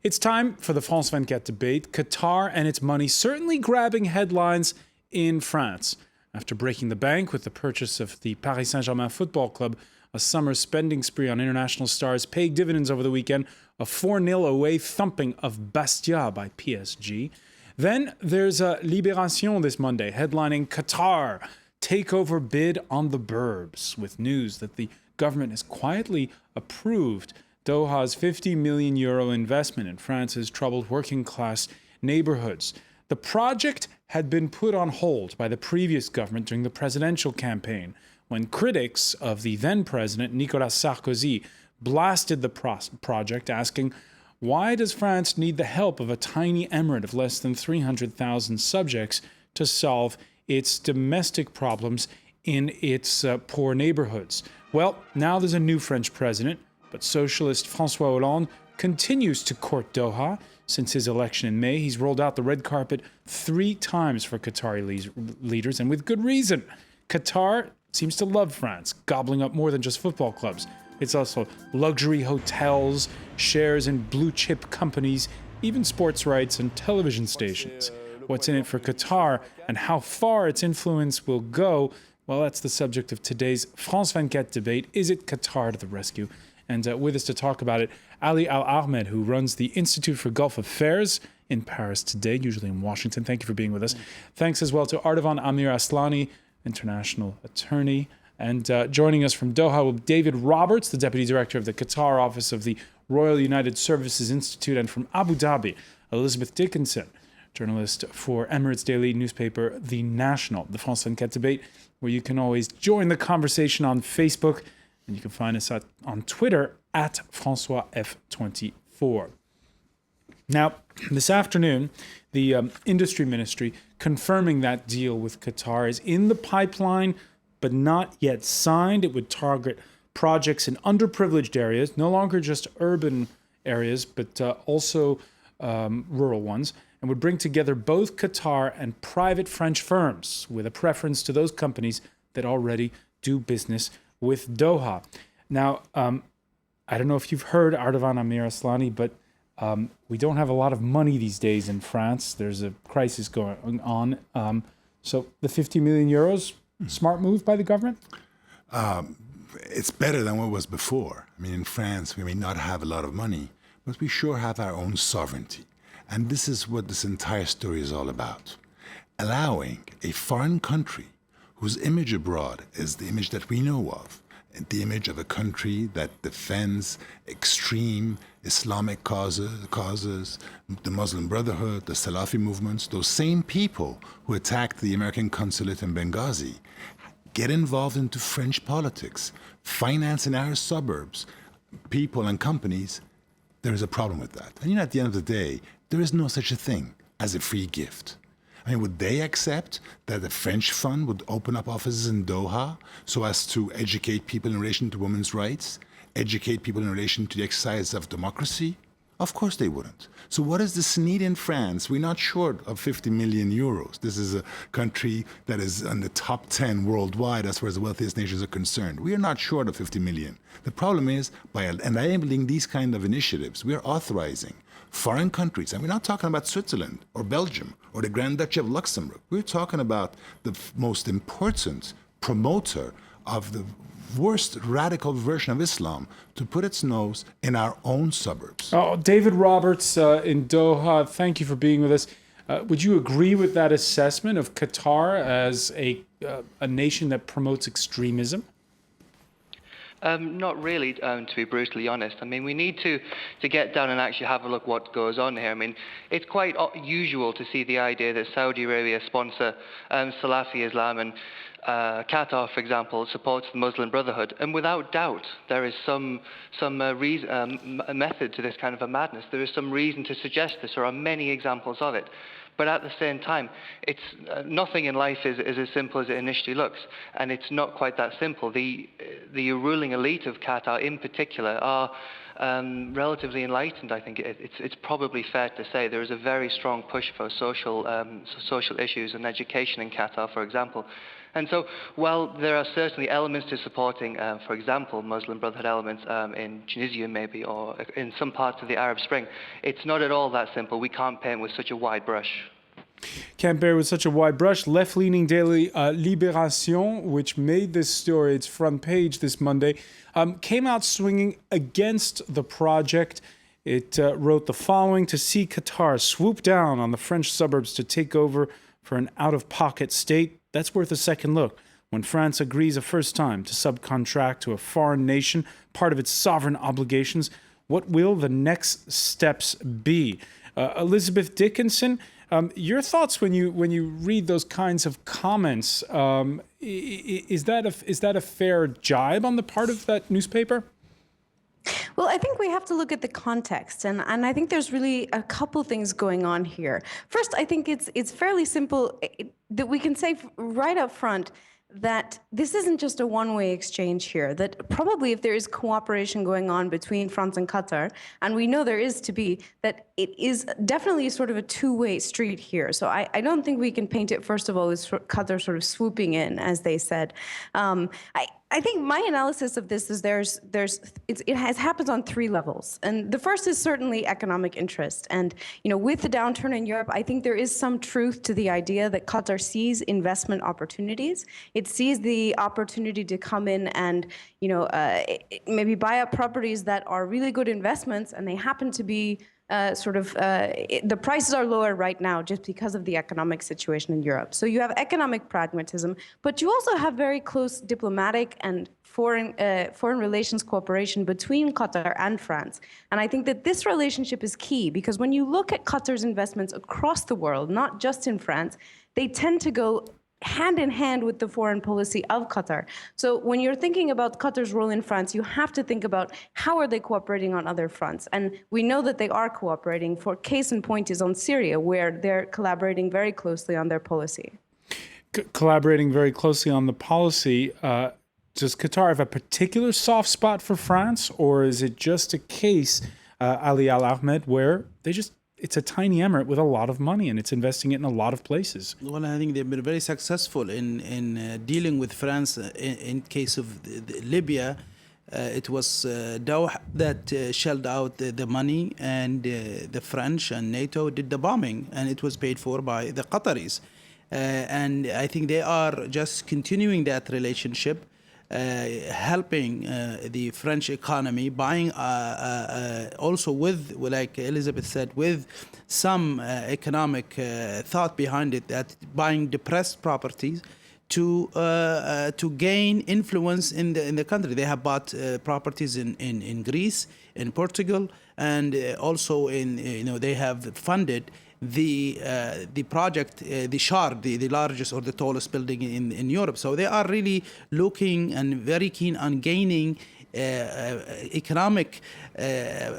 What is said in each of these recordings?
It's time for the France 24 debate. Qatar and its money certainly grabbing headlines in France. After breaking the bank with the purchase of the Paris Saint-Germain football club, a summer spending spree on international stars paid dividends over the weekend, a 4-0 away thumping of Bastia by PSG. Then there's Libération this Monday, headlining Qatar, takeover bid on the burbs, with news that the government has quietly approved Doha's €50 million investment in France's troubled working-class neighborhoods. The project had been put on hold by the previous government during the presidential campaign, when critics of the then-president Nicolas Sarkozy blasted the project, asking, why does France need the help of a tiny emirate of less than 300,000 subjects to solve its domestic problems in its poor neighborhoods? Well, now there's a new French president, but socialist François Hollande continues to court Doha. Since his election in May, he's rolled out the red carpet 3 times for Qatari leaders, and with good reason. Qatar seems to love France, gobbling up more than just football clubs. It's also luxury hotels, shares in blue-chip companies, even sports rights and television stations. What's in it for Qatar and how far its influence will go? Well, that's the subject of today's France 24 debate. Is it Qatar to the rescue? And with us to talk about it, Ali Al-Ahmed, who runs the Institute for Gulf Affairs in Paris today, usually in Washington. Thank you for being with us. Thanks as well to Ardavan Amir Aslani, international attorney. And joining us from Doha will be David Roberts, the Deputy Director of the Qatar office of the Royal United Services Institute. And from Abu Dhabi, Elizabeth Dickinson, journalist for Emirates Daily newspaper, The National, the France 24 debate, where you can always join the conversation on Facebook. And you can find us on Twitter at FrancoisF24. Now, this afternoon, the Industry Ministry confirming that deal with Qatar is in the pipeline, but not yet signed. It would target projects in underprivileged areas, no longer just urban areas, but also rural ones, and would bring together both Qatar and private French firms, with a preference to those companies that already do business with Doha. Now, I don't know if you've heard, Ardavan Amir Aslani, but we don't have a lot of money these days in France. There's a crisis going on. So the €50 million, smart move by the government? It's better than what was before. I mean, in France, we may not have a lot of money, but we sure have our own sovereignty. And this is what this entire story is all about. Allowing a foreign country whose image abroad is the image that we know of, the image of a country that defends extreme Islamic causes, the Muslim Brotherhood, the Salafi movements, those same people who attacked the American consulate in Benghazi, get involved into French politics, finance in our suburbs, people and companies. There is a problem with that. And at the end of the day, there is no such a thing as a free gift. I mean, would they accept that the French fund would open up offices in Doha so as to educate people in relation to women's rights, educate people in relation to the exercise of democracy? Of course they wouldn't. So what is this need in France? We're not short of €50 million. This is a country that is in the top 10 worldwide as far as the wealthiest nations are concerned. We are not short of 50 million. The problem is, by enabling these kind of initiatives, we are authorizing foreign countries, and we're not talking about Switzerland or Belgium or the Grand Duchy of Luxembourg. We're talking about the most important promoter of the worst radical version of Islam to put its nose in our own suburbs. Oh, David Roberts in Doha, thank you for being with us. Would you agree with that assessment of Qatar as a nation that promotes extremism? Not really, to be brutally honest. I mean, we need to get down and actually have a look what goes on here. I mean, it's quite usual to see the idea that Saudi Arabia sponsor Salafi Islam, and Qatar, for example, supports the Muslim Brotherhood. And without doubt, there is some method to this kind of a madness. There is some reason to suggest this. There are many examples of it. But at the same time, it's nothing in life is as simple as it initially looks, and it's not quite that simple. The ruling elite of Qatar, in particular, are relatively enlightened. I think it's probably fair to say there is a very strong push for social issues and education in Qatar, for example. And so, while there are certainly elements to supporting, for example, Muslim Brotherhood elements in Tunisia maybe, or in some parts of the Arab Spring, it's not at all that simple. We can't paint with such a wide brush. Can't bear with such a wide brush. Left-leaning daily Libération, which made this story its front page this Monday, came out swinging against the project. It wrote the following: to see Qatar swoop down on the French suburbs to take over for an out-of-pocket state, that's worth a second look. When France agrees a first time to subcontract to a foreign nation part of its sovereign obligations, what will the next steps be? Elizabeth Dickinson, your thoughts when you read those kinds of comments? Is that a fair jibe on the part of that newspaper? Well, I think we have to look at the context, and I think there's really a couple things going on here. First, I think it's fairly simple that we can say right up front that this isn't just a one-way exchange here, that probably if there is cooperation going on between France and Qatar, and we know there is to be, that it is definitely sort of a two-way street here. So I don't think we can paint it, first of all, as Qatar sort of swooping in, as they said. I think my analysis of this is it has happened on three levels, and the first is certainly economic interest. And with the downturn in Europe, I think there is some truth to the idea that Qatar sees investment opportunities. It sees the opportunity to come in and maybe buy up properties that are really good investments, and they happen to be the prices are lower right now just because of the economic situation in Europe. So you have economic pragmatism, but you also have very close diplomatic and foreign relations cooperation between Qatar and France. And I think that this relationship is key because when you look at Qatar's investments across the world, not just in France, they tend to go hand in hand with the foreign policy of Qatar. So when you're thinking about Qatar's role in France, you have to think about how are they cooperating on other fronts. And we know that they are cooperating. For case in point is on Syria, where they're collaborating very closely on their policy. Collaborating very closely on the policy. Does Qatar have a particular soft spot for France, or is it just a case, Ali Al-Ahmed, where it's a tiny emirate with a lot of money and it's investing it in a lot of places? Well, I think they've been very successful in dealing with France. In case of Libya, it was Doha that shelled out the money, and the French and NATO did the bombing, and it was paid for by the Qataris. And I think they are just continuing that relationship, helping the French economy, buying also with, like Elizabeth said, with some economic thought behind it, that buying depressed properties to gain influence in the country. They have bought properties in Greece, in Portugal, and also they have funded the project, the Shard, the largest or the tallest building in Europe. So they are really looking and very keen on gaining economic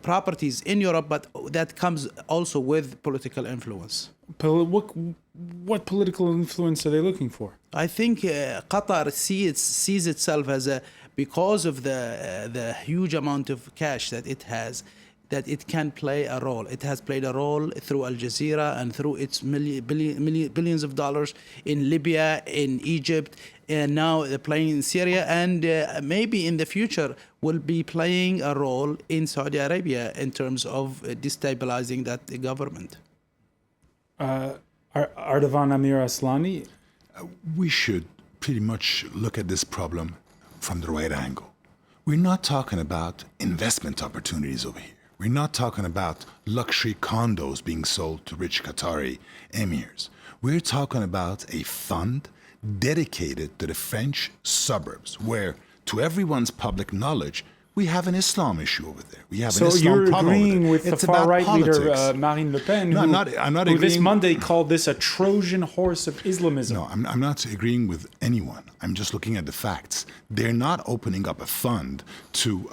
properties in Europe, but that comes also with political influence. What political influence are they looking for? I think Qatar sees itself as because of the huge amount of cash that it has, that it can play a role. It has played a role through Al Jazeera and through its billions of dollars in Libya, in Egypt, and now they're playing in Syria, and maybe in the future will be playing a role in Saudi Arabia in terms of destabilizing that government. Ardavan Amir Aslani? We should pretty much look at this problem from the right angle. We're not talking about investment opportunities over here. We're not talking about luxury condos being sold to rich Qatari emirs. We're talking about a fund dedicated to the French suburbs, where, to everyone's public knowledge, we have an Islam issue over there. We have an Islam you're problem agreeing over with there. the far-right leader, Marine Le Pen, No, I'm not who this agreeing. Monday called this a Trojan horse of Islamism. No, I'm not agreeing with anyone. I'm just looking at the facts. They're not opening up a fund to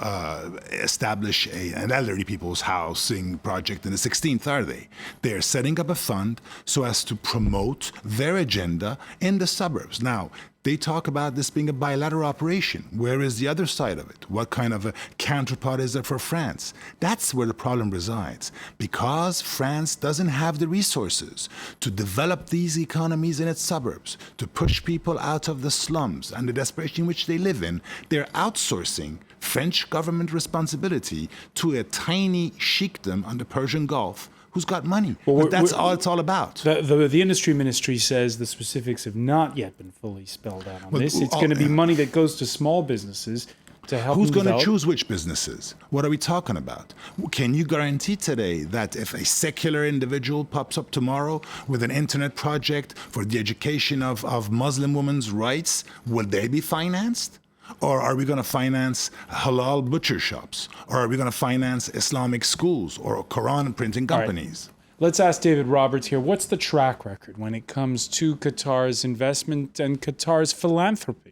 establish an elderly people's housing project in the 16th, are they? They're setting up a fund so as to promote their agenda in the suburbs. Now, They talk about this being a bilateral operation. Where is the other side of it? What kind of a counterpart is there for France? That's where the problem resides. Because France doesn't have the resources to develop these economies in its suburbs, to push people out of the slums and the desperation in which they live in, they're outsourcing French government responsibility to a tiny sheikdom on the Persian Gulf who's got money. But that's all it's all about. The industry ministry says the specifics have not yet been fully spelled out on this. It's going to be money that goes to small businesses to help Who's them going to develop. choose which businesses? What are we talking about? Can you guarantee today that if a secular individual pops up tomorrow with an internet project for the education of Muslim women's rights, will they be financed? Or are we going to finance halal butcher shops? Or are we going to finance Islamic schools or Quran printing companies? Right. Let's ask David Roberts here. What's the track record when it comes to Qatar's investment and Qatar's philanthropy?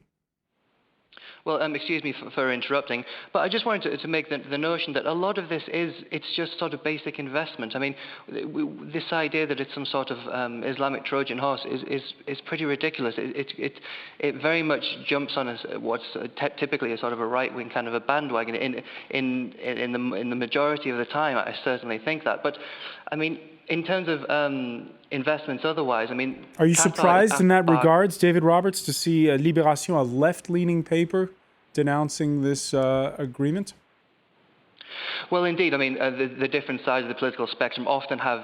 Well, excuse me for interrupting, but I just wanted to make the notion that a lot of this it's just sort of basic investment. I mean, this idea that it's some sort of Islamic Trojan horse is pretty ridiculous. It very much jumps on what's typically a sort of a right-wing kind of a bandwagon. In the majority of the time, I certainly think that. But I mean, in terms of investments otherwise, I mean... Are you surprised in that regards, David Roberts, to see Libération, a left-leaning paper, denouncing this agreement? Well, indeed. I mean, the different sides of the political spectrum often have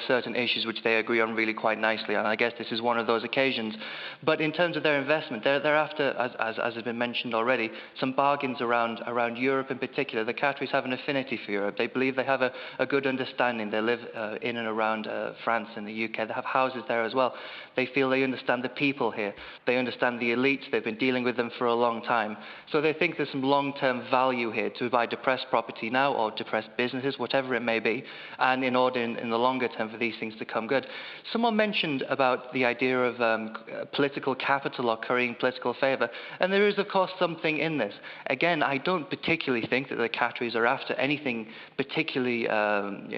certain issues which they agree on really quite nicely, and I guess this is one of those occasions. But in terms of their investment, they're after, as has been mentioned already, some bargains around Europe in particular. The Qataris have an affinity for Europe. They believe they have a good understanding. They live in and around France and the UK. They have houses there as well. They feel they understand the people here. They understand the elites. They've been dealing with them for a long time. So they think there's some long-term value here to buy depressed property now or depressed businesses, whatever it may be, and in order in the longer term for these things to come good. Someone mentioned about the idea of political capital or currying political favour, and there is of course something in this. Again, I don't particularly think that the Qataris are after anything particularly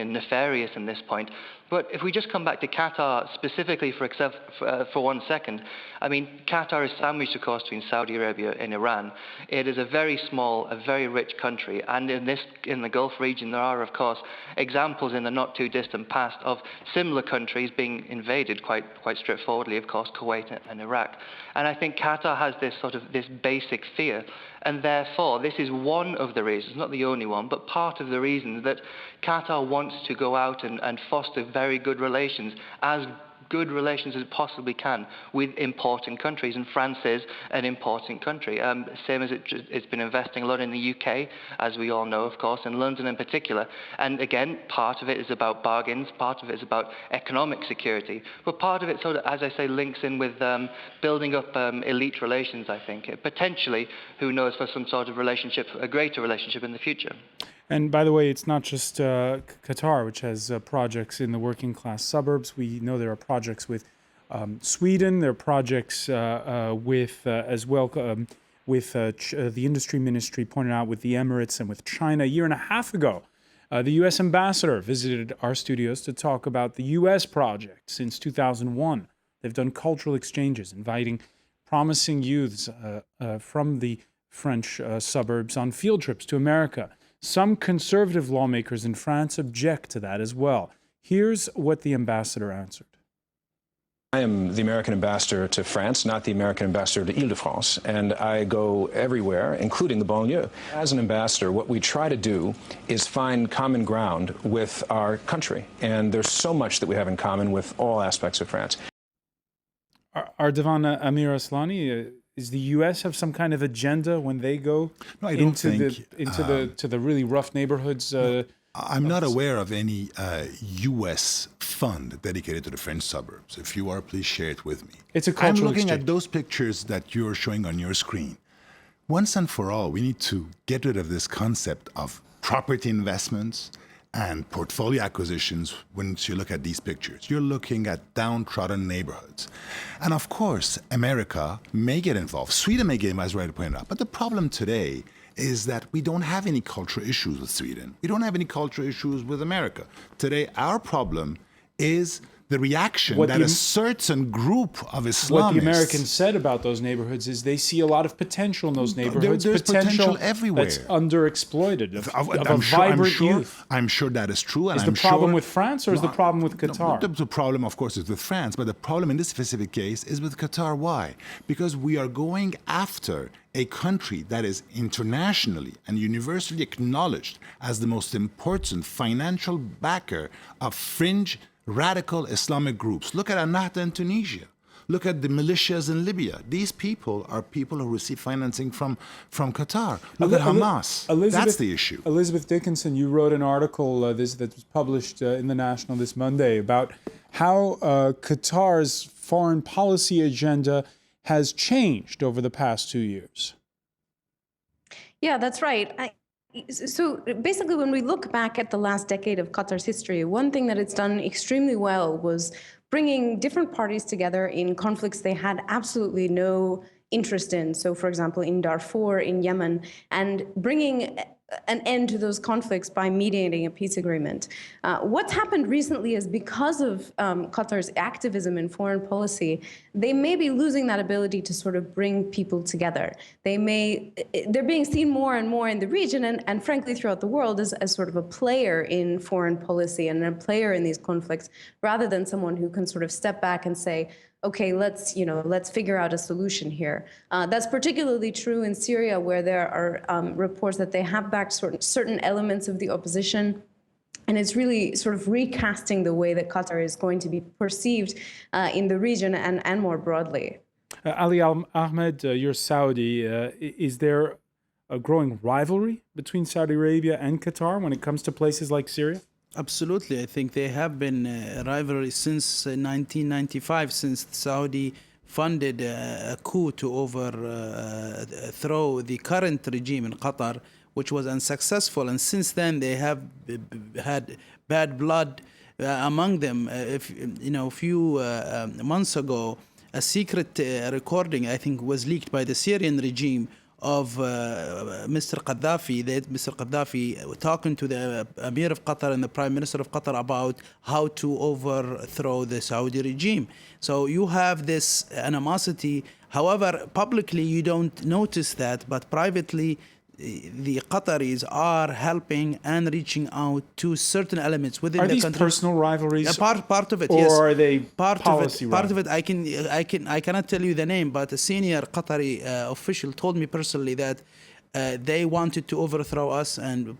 nefarious in this point. But if we just come back to Qatar specifically for 1 second, I mean, Qatar is sandwiched, of course, between Saudi Arabia and Iran. It is a very small, a very rich country, and in the Gulf region, there are, of course, examples in the not too distant past of similar countries being invaded quite straightforwardly, of course, Kuwait and Iraq. And I think Qatar has this basic fear. And therefore, this is one of the reasons, not the only one, but part of the reason that Qatar wants to go out and foster very good relations, as good relations as it possibly can with important countries, and France is an important country. Same as it's been investing a lot in the UK, as we all know, of course, and London in particular. And again, part of it is about bargains, part of it is about economic security, but part of it, sort of, as I say, links in with building up elite relations, I think. Potentially, who knows, for some sort of relationship, a greater relationship in the future. And by the way, it's not just Qatar, which has projects in the working class suburbs. We know there are projects with Sweden. There are projects with as well with the industry ministry pointed out with the Emirates and with China. A year and a half ago, the U.S. ambassador visited our studios to talk about the U.S. project since 2001. They've done cultural exchanges, inviting promising youths from the French suburbs on field trips to America. Some conservative lawmakers in France object to that as well. Here's what the ambassador answered. I am the American ambassador to France, not the American ambassador to Ile-de-France, and I go everywhere, including the banlieue. As an ambassador, what we try to do is find common ground with our country, and there's so much that we have in common with all aspects of France. Ardavan Amir Aslani, does the U.S. have some kind of agenda when they go into the really rough neighborhoods? I'm not aware of any U.S. fund dedicated to the French suburbs. If you are, please share it with me. It's a cultural I'm looking exchange. at those pictures that you're showing on your screen. Once and for all, we need to get rid of this concept of property investments and portfolio acquisitions. Once you look at these pictures, you're looking at downtrodden neighborhoods. And of course, America may get involved. Sweden may get involved, as rightly pointed out. But the problem today is that we don't have any cultural issues with Sweden. We don't have any cultural issues with America. Today, our problem is the reaction What that the- a certain group of Islamists... What the Americans said about those neighborhoods is they see a lot of potential in those neighborhoods. There's potential everywhere. That's underexploited, of a I'm vibrant sure, youth. I'm sure that is true. And Is I'm the problem sure, with France or is the problem with Qatar? The problem, of course, is with France, but the problem in this specific case is with Qatar. Why? Because we are going after a country that is internationally and universally acknowledged as the most important financial backer of fringe radical Islamic groups. Look at Ennahda in Tunisia. Look at the militias in Libya. These people are people who receive financing from Qatar. Look at Hamas. That's the issue. Elizabeth Dickinson, you wrote an article that was published in the National this Monday about how Qatar's foreign policy agenda has changed over the past 2 years. Yeah, that's right. So basically, when we look back at the last decade of Qatar's history, one thing that it's done extremely well was bringing different parties together in conflicts they had absolutely no interest in. So, for example, in Darfur, in Yemen, and bringing an end to those conflicts by mediating a peace agreement. What's happened recently is because of Qatar's activism in foreign policy, they may be losing that ability to sort of bring people together. They're being seen more and more in the region and frankly throughout the world as sort of a player in foreign policy and a player in these conflicts, rather than someone who can sort of step back and say, okay, let's figure out a solution here. That's particularly true in Syria, where there are reports that they have backed certain elements of the opposition. And it's really sort of recasting the way that Qatar is going to be perceived in the region and more broadly. Ali Ahmed, you're Saudi. Is there a growing rivalry between Saudi Arabia and Qatar when it comes to places like Syria? Absolutely. I think there have been rivalry since 1995, since Saudi funded a coup to overthrow the current regime in Qatar, which was unsuccessful. And since then, they have had bad blood among them. A few months ago, a secret recording, I think, was leaked by the Syrian regime of Mr. Gaddafi, Mr. Gaddafi talking to the Emir of Qatar and the Prime Minister of Qatar about how to overthrow the Saudi regime. So you have this animosity. However, publicly you don't notice that, but privately the Qataris are helping and reaching out to certain elements within the country. Are these personal rivalries? Part of it, or yes. Or are they part policy of it? Part of it, I cannot tell you the name, but a senior Qatari official told me personally that they wanted to overthrow us and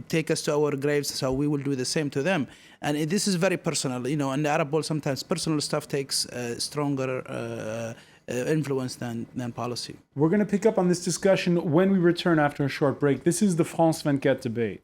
take us to our graves, so we will do the same to them. And this is very personal. In the Arab world, sometimes personal stuff takes stronger influence than policy. We're going to pick up on this discussion when we return after a short break. This is the France 24 debate.